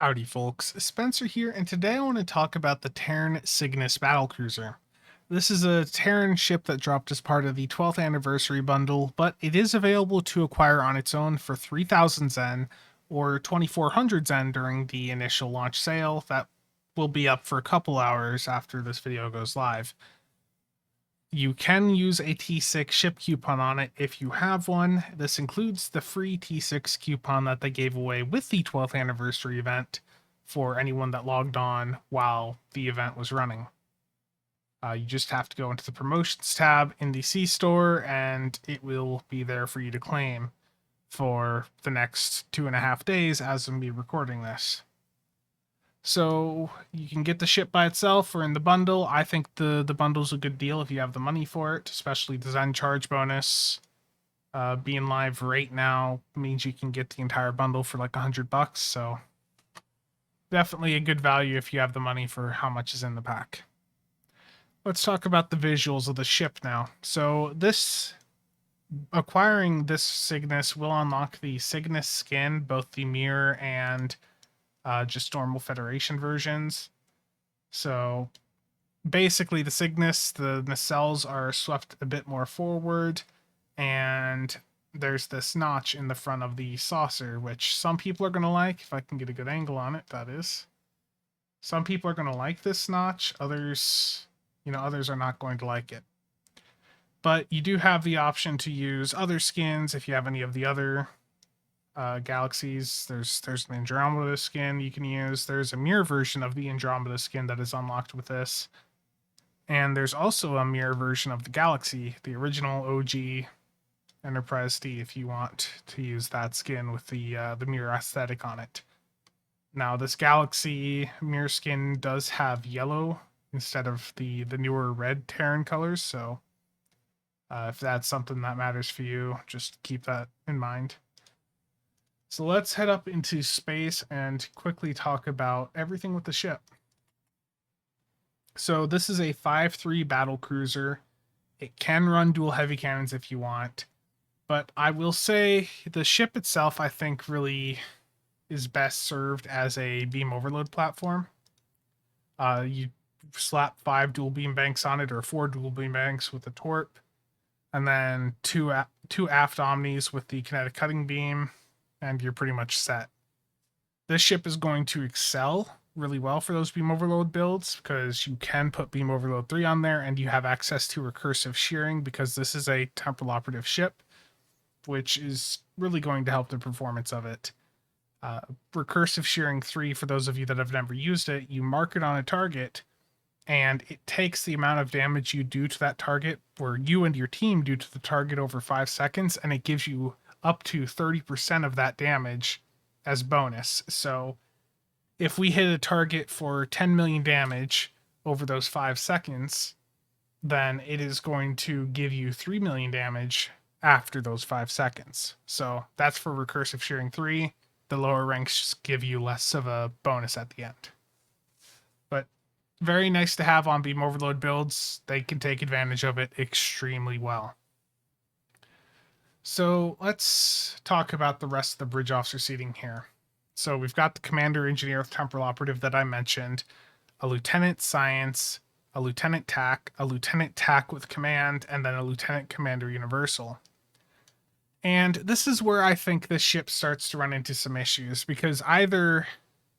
Howdy folks, Spencer here, and today I want to talk about the Terran Cygnus Battlecruiser. This is a Terran ship that dropped as part of the 12th anniversary bundle, but it is available to acquire on its own for 3,000 Zen or 2,400 Zen during the initial launch sale that will be up for a couple hours after this video goes live. You can use a T6 ship coupon on it if you have one. This includes the free T6 coupon that they gave away with the 12th anniversary event for anyone that logged on while the event was running. You just have to go into the promotions tab in the C store and it will be there for you to claim for the next 2.5 days as of me recording this. So you can get the ship by itself or in the bundle. I think the bundle's a good deal if you have the money for it, especially the Zen charge bonus. Being live right now means you can get the entire bundle for like $100. So definitely a good value if you have the money for how much is in the pack. Let's talk about the visuals of the ship now. So acquiring this Cygnus will unlock the Cygnus skin, both the mirror and just normal Federation versions. So basically, the Cygnus, the nacelles are swept a bit more forward, and there's this notch in the front of the saucer, which some people are going to like, if I can get a good angle on it, that is. Some people are going to like this notch, others are not going to like it. But you do have the option to use other skins if you have any of the other galaxies. There's an Andromeda skin you can use. There's a mirror version of the Andromeda skin that is unlocked with this. And there's also a mirror version of the Galaxy, the original OG Enterprise D, if you want to use that skin with the mirror aesthetic on it. Now, this Galaxy mirror skin does have yellow instead of the newer red Terran colors, so if that's something that matters for you, just keep that in mind. So let's head up into space and quickly talk about everything with the ship. So this is a 5.3 battle cruiser. It can run dual heavy cannons if you want, but I will say the ship itself, I think, really is best served as a beam overload platform. You slap 5 dual beam banks on it, or 4 dual beam banks with the torp, and then two aft omnis with the kinetic cutting beam, and you're pretty much set. This ship is going to excel really well for those beam overload builds because you can put beam overload 3 on there and you have access to recursive shearing because this is a temporal operative ship, which is really going to help the performance of it. Recursive shearing 3, for those of you that have never used it, you mark it on a target and it takes the amount of damage you do to that target, or you and your team do to the target, over 5 seconds, and it gives you up to 30% of that damage as bonus. So if we hit a target for 10 million damage over those 5 seconds, then it is going to give you 3 million damage after those 5 seconds. So that's for recursive shearing 3. The lower ranks give you less of a bonus at the end. But very nice to have on beam overload builds. They can take advantage of it extremely well. So let's talk about the rest of the bridge officer seating here. So we've got the commander engineer with temporal operative that I mentioned, a lieutenant science, a lieutenant tac with command, and then a lieutenant commander universal. And this is where I think this ship starts to run into some issues, because either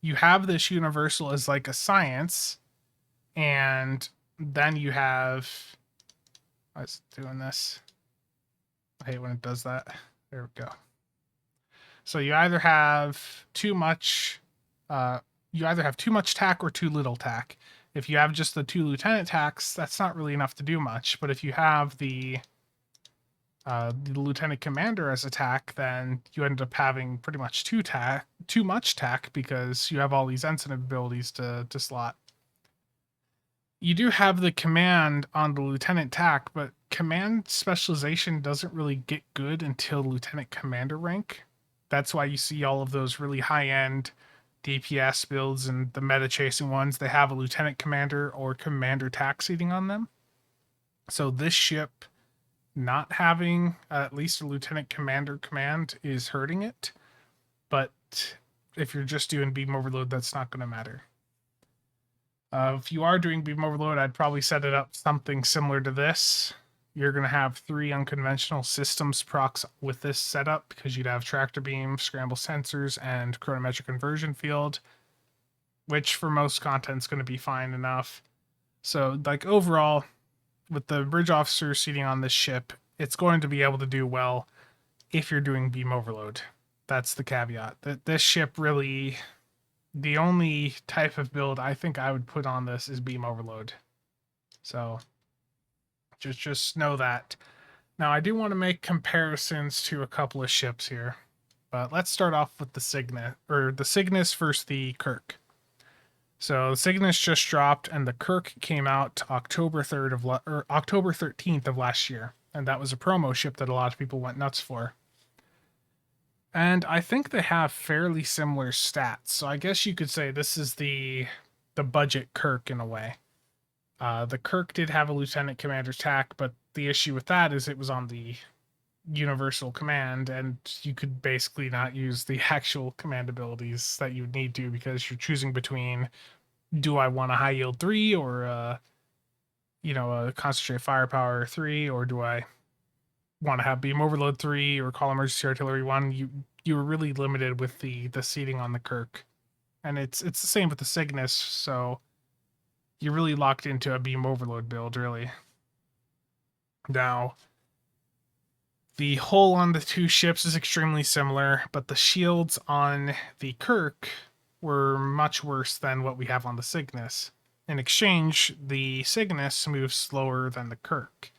you have this universal as like a science, and then you have... I was doing this. I hate when it does that. There we go. So you either have too much tack or too little tack. If you have just the 2 lieutenant tacks, that's not really enough to do much. But if you have the lieutenant commander as a tack, then you end up having pretty much too much tack, because you have all these ensign abilities to slot. You do have the command on the lieutenant tack, but command specialization doesn't really get good until lieutenant commander rank. That's why you see all of those really high-end DPS builds and the meta chasing ones. They have a lieutenant commander or commander tack seating on them. So this ship not having at least a lieutenant commander command is hurting it. But if you're just doing beam overload, that's not going to matter. If you are doing beam overload, I'd probably set it up something similar to this. You're going to have 3 unconventional systems procs with this setup because you'd have tractor beam, scramble sensors, and chronometric conversion field, which for most content is going to be fine enough. So, like, overall, with the bridge officer seating on this ship, it's going to be able to do well if you're doing beam overload. That's the caveat. That this ship really, the only type of build I think I would put on this is beam overload. So just know that. Now I do want to make comparisons to a couple of ships here, but let's start off with the Cygnus versus the Kirk. So the Cygnus just dropped, and the Kirk came out October 13th of last year, and that was a promo ship that a lot of people went nuts for. And I think they have fairly similar stats, so I guess you could say this is the budget Kirk in a way. The Kirk did have a lieutenant commander's tack, but the issue with that is it was on the universal command, and you could basically not use the actual command abilities that you would need to because you're choosing between, do I want a high yield 3 or a concentrate firepower 3, or do I want to have beam overload 3 or call emergency artillery 1? You were really limited with the seating on the Kirk, and it's the same with the Cygnus, so you're really locked into a beam overload build, really. Now, the hull on the two ships is extremely similar, but the shields on the Kirk were much worse than what we have on the Cygnus. In exchange, the Cygnus moves slower than the Kirk.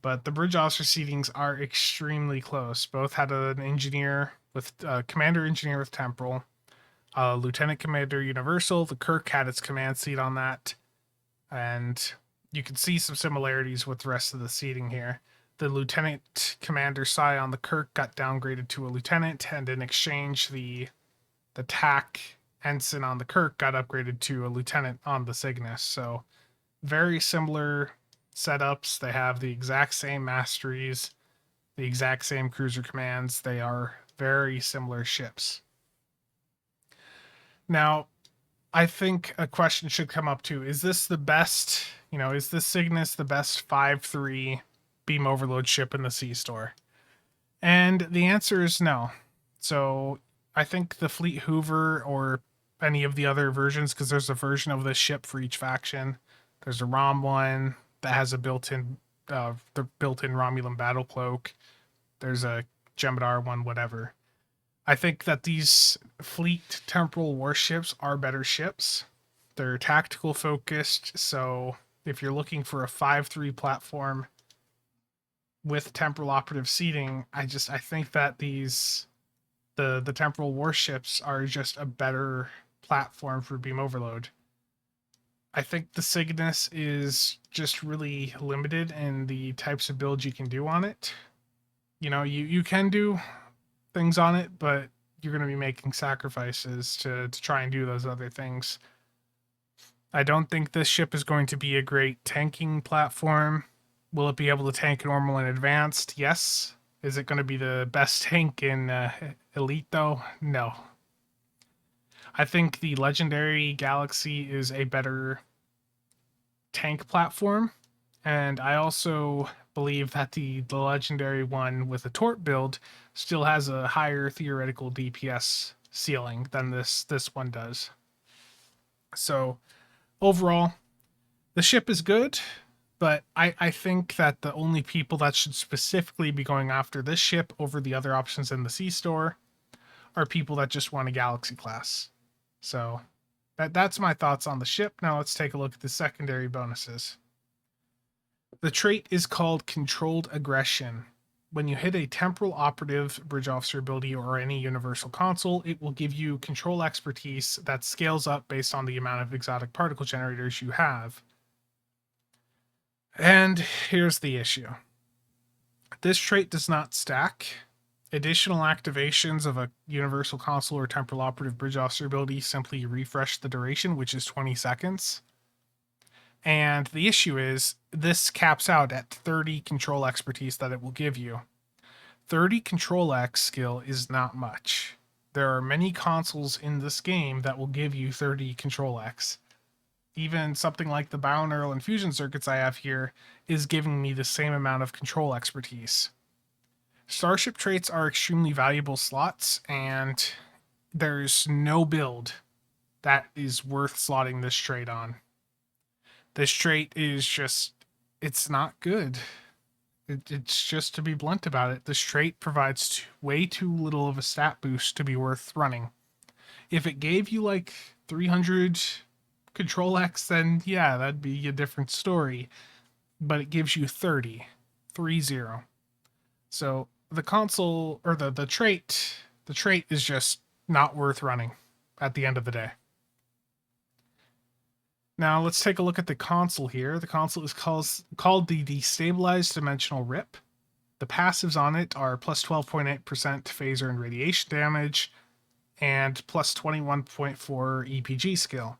But the bridge officer seatings are extremely close. Both had an engineer with commander engineer with temporal, lieutenant commander universal. The Kirk had its command seat on that, and you can see some similarities with the rest of the seating here. The lieutenant commander psi on the Kirk got downgraded to a lieutenant, and in exchange, the TAC ensign on the Kirk got upgraded to a lieutenant on the Cygnus. So very similar setups. They have the exact same masteries, the exact same cruiser commands. They are very similar ships. Now, I think a question should come up too. Is this the best, is this Cygnus the best 5-3 beam overload ship in the C store? And the answer is no. So I think the Fleet Hoover or any of the other versions, because there's a version of this ship for each faction. There's a ROM one that has a built-in Romulan battle cloak. There's a Jemadar one, whatever. I think that these fleet temporal warships are better ships. They're tactical focused, so if you're looking for a 5-3 platform with temporal operative seating, I think that the temporal warships are just a better platform for beam overload. I think the Cygnus is just really limited in the types of builds you can do on it. You can do things on it, but you're going to be making sacrifices to try and do those other things. I don't think this ship is going to be a great tanking platform. Will it be able to tank normal and advanced? Yes. Is it going to be the best tank in Elite, though? No. I think the Legendary Galaxy is a better tank platform, and I also believe that the Legendary one with a Torp build still has a higher theoretical DPS ceiling than this one does. So overall, the ship is good, but I think that the only people that should specifically be going after this ship over the other options in the C store are people that just want a Galaxy class. So that's my thoughts on the ship. Now let's take a look at the secondary bonuses. The trait is called Controlled Aggression. When you hit a temporal operative bridge officer ability or any universal console, it will give you control expertise that scales up based on the amount of exotic particle generators you have. And here's the issue. This trait does not stack. Additional activations of a universal console or temporal operative bridge officer ability simply refresh the duration, which is 20 seconds. And the issue is, this caps out at 30 control expertise that it will give you. 30 control X skill is not much. there are many consoles in this game that will give you 30 control X. Even something like the binaural and fusion circuits I have here is giving me the same amount of control expertise. Starship traits are extremely valuable slots, and there's no build that is worth slotting this trait on. This trait is just, it's not good. It's just, to be blunt about it, this trait provides way too little of a stat boost to be worth running. If it gave you like 300 control X, then yeah, that'd be a different story. But it gives you 30. 3-0. So the console, or the trait is just not worth running at the end of the day. Now let's take a look at the console here. The console is called the Destabilized Dimensional Rip. The passives on it are plus 12.8% phaser and radiation damage, and plus 21.4 EPG skill.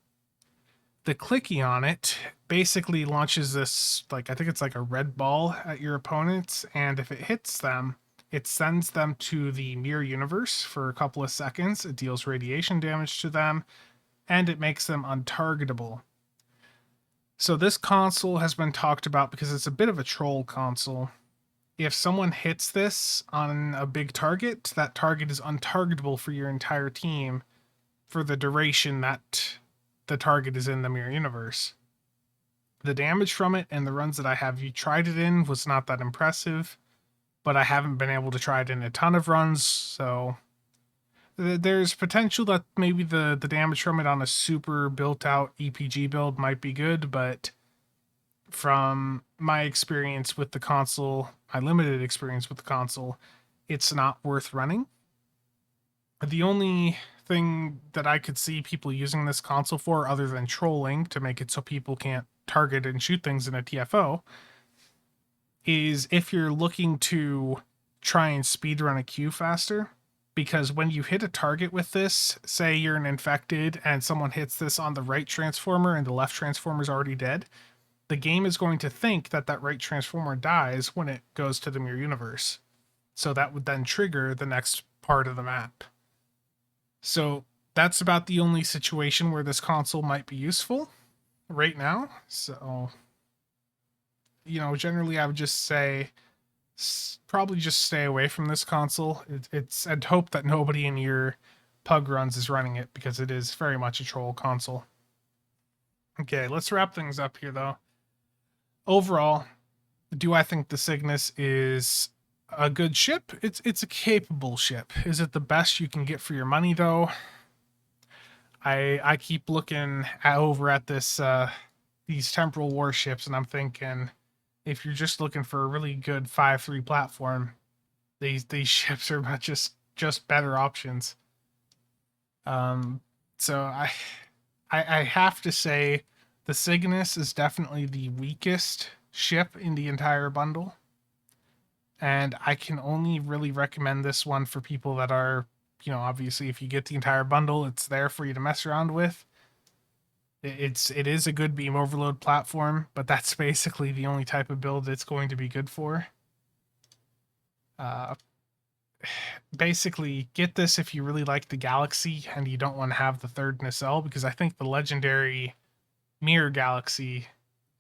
The clicky on it basically launches this, like, I think it's like a red ball at your opponents, and if it hits them, it sends them to the mirror universe for a couple of seconds. It deals radiation damage to them, and it makes them untargetable. So this console has been talked about because it's a bit of a troll console. If someone hits this on a big target, that target is untargetable for your entire team for the duration that the target is in the mirror universe. The damage from it and the runs that I have tried it in was not that impressive, but I haven't been able to try it in a ton of runs, so there's potential that maybe the damage from it on a super built out EPG build might be good, but from my experience with the console, my limited experience with the console, it's not worth running. The only thing that I could see people using this console for, other than trolling to make it so people can't target and shoot things in a TFO, is if you're looking to try and speedrun a queue faster. Because when you hit a target with this, say you're an infected and someone hits this on the right transformer and the left transformer is already dead, the game is going to think that that right transformer dies when it goes to the mirror universe. So that would then trigger the next part of the map. So that's about the only situation where this console might be useful right now. So, generally I would just say probably just stay away from this console. It's I'd hope that nobody in your pug runs is running it, because it is very much a troll console. Okay, let's wrap things up here though. Overall, do I think the Cygnus is a good ship? It's a capable ship. Is it the best you can get for your money though? I keep looking over at this these temporal warships, and I'm thinking, if you're just looking for a really good 5-3 platform, these ships are just better options. So I have to say the Cygnus is definitely the weakest ship in the entire bundle. And I can only really recommend this one for people that are, obviously if you get the entire bundle, it's there for you to mess around with. It is a good beam overload platform, but that's basically the only type of build it's going to be good for. Basically, get this if you really like the Galaxy and you don't want to have the third nacelle, because I think the legendary Mirror Galaxy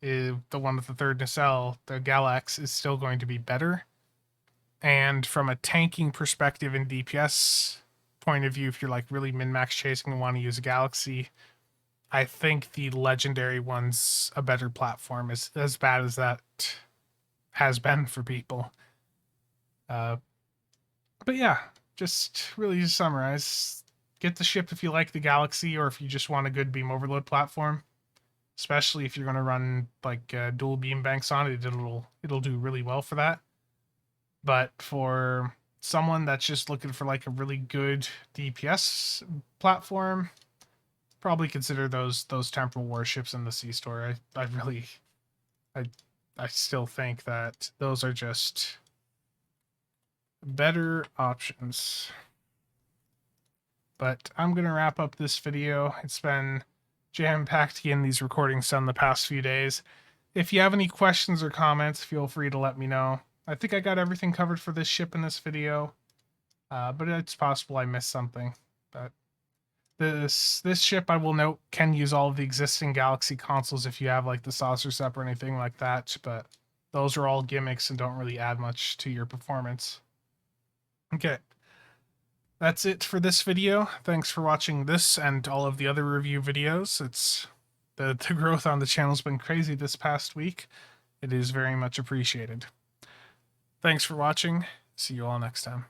is the one with the third nacelle. The Galax is still going to be better. And from a tanking perspective and DPS point of view, if you're like really min-max chasing and want to use a Galaxy, I think the legendary one's a better platform, as bad as that has been for people. But yeah, just really to summarize, get the ship if you like the Galaxy, or if you just want a good beam overload platform. Especially if you're going to run like dual beam banks on it, it'll do really well for that. But for someone that's just looking for like a really good DPS platform, probably consider those temporal warships in the C store. I still think that those are just better options. But I'm gonna wrap up this video. It's been jam-packed getting these recordings done the past few days. If you have any questions or comments, feel free to let me know. I think I got everything covered for this ship in this video, but it's possible I missed something. But this ship, I will note, can use all of the existing Galaxy consoles if you have like the saucer sep or anything like that, but those are all gimmicks and don't really add much to your performance. Okay. That's it for this video. Thanks for watching this and all of the other review videos. It's the growth on the channel's been crazy this past week. It is very much appreciated. Thanks for watching. See you all next time.